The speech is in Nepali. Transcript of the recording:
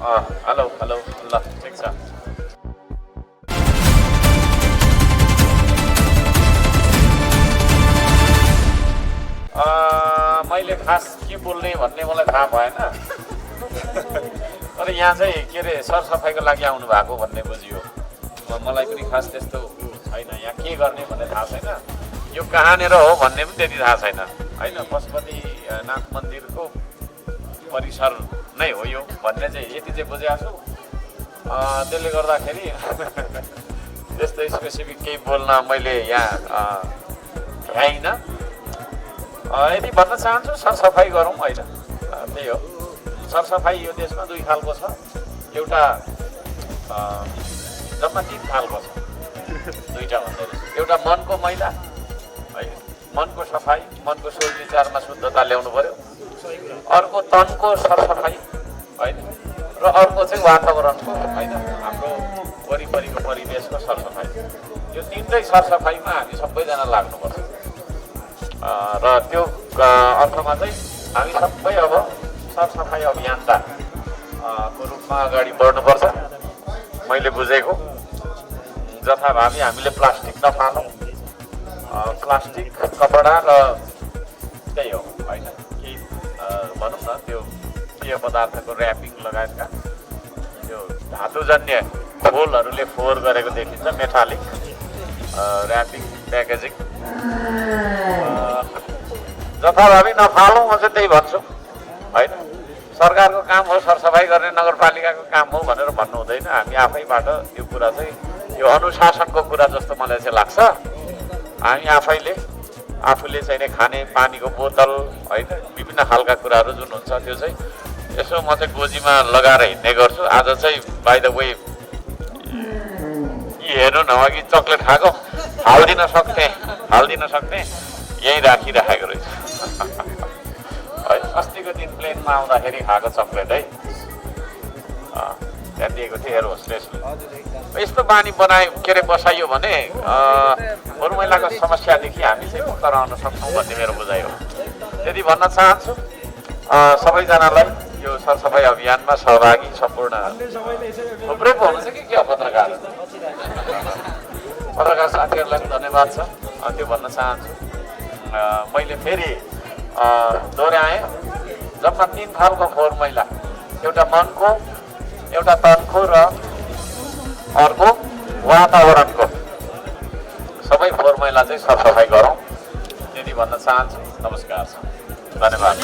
हेलो हेलो ल ठिक छ। मैले खास के बोल्ने भन्ने मलाई थाहा भएन। तर यहाँ चाहिँ के अरे सरसफाइको लागि आउनु भएको भन्ने बुझियो। मलाई पनि खास त्यस्तो छैन, यहाँ के गर्ने भन्ने थाहा छैन, यो कहाँनिर हो भन्ने पनि त्यति थाहा छैन होइन। पशुपतिनाथ मन्दिरको परिसर नै हो यो भन्ने चाहिँ यति चाहिँ बुझेको छु। त्यसले गर्दाखेरि त्यस्तो स्पेसिफिक केही बोल्न मैले यहाँ भ्याइनँ। यदि भन्न चाहन्छु सरसफाइ गरौँ होइन, त्यही हो। सरसफाइ यो देशमा दुई खालको छ, एउटा जम्मा 3 खालको छ, दुईवटा भन्दै रहेछ। एउटा मनको मैला है, मनको सफाइ, मनको सोच विचारमा शुद्धता ल्याउनु पर्यो। अर्को तनको सरसफाइ होइन, र अर्को चाहिँ वातावरणको होइन, हाम्रो वरिपरिको परिवेशको सरसफाइ। यो तिनटै सरसफाइमा हामी सबैजना लाग्नुपर्छ। र त्यो अर्थमा चाहिँ हामी सबै अब सरसफाइ अभियन्ता को रूपमा अगाडि बढ्नुपर्छ। मैले बुझेको जथाभावी हामीले प्लास्टिक नफालौँ, प्लास्टिक कपडा र त्यही हो होइन, केही भनौँ न त्यो पेय पदार्थको ऱ्यापिङ लगायतका त्यो धातुजन्य खोलहरूले फोहोर गरेको देखिन्छ, मेटालिक ऱ्यापिङ प्याकेजिङ जथाभावी नफालौँ। म चाहिँ त्यही भन्छु होइन। सरकारको काम हो सरसफाइ गर्ने, नगरपालिकाको काम हो भनेर भन्नु हुँदैन। हामी आफैबाट यो कुरा चाहिँ यो अनुशासनको कुरा जस्तो मलाई चाहिँ लाग्छ। हामी आफूले चाहिँ खाने पानीको बोतल होइन, विभिन्न खालका कुराहरू जुन हुन्छ त्यो चाहिँ यसो म चाहिँ गोजीमा लगाएर हिँड्ने गर्छु। आज चाहिँ बाइ द वे हेर्नु न, अघि चक्लेट खाएको हाल्दिन सक्ने यहीँ राखिराखेको रहेछ है। अस्तिको दिन प्लेनमा आउँदाखेरि खाएको चक्लेट है, त्यहाँ दिएको थियो एयर होस्टेसले। यस्तो बानी के अरे बसाइयो भने फोहोर मैलाको समस्यादेखि हामी चाहिँ मुक्त रहन सक्छौँ भन्ने मेरो बुझाइ हो। त्यति भन्न चाहन्छु सबैजनालाई यो सरसफाइ अभियानमा सहभागी सम्पूर्ण थुप्रै पो हुनुहुन्छ कि क्या पत्रकार साथीहरूलाई पनि धन्यवाद छ। त्यो भन्न चाहन्छु। मैले फेरि दोहोऱ्याएँ, जम्मा 3 खालको फोहोर मैला, एउटा मनको, एउटा तनको र अर्को वातावरणको सबै फोहोर मैला चाहिँ सरसफाइ गरौँ, त्यति भन्न चाहन्छु। नमस्कार, धन्यवाद।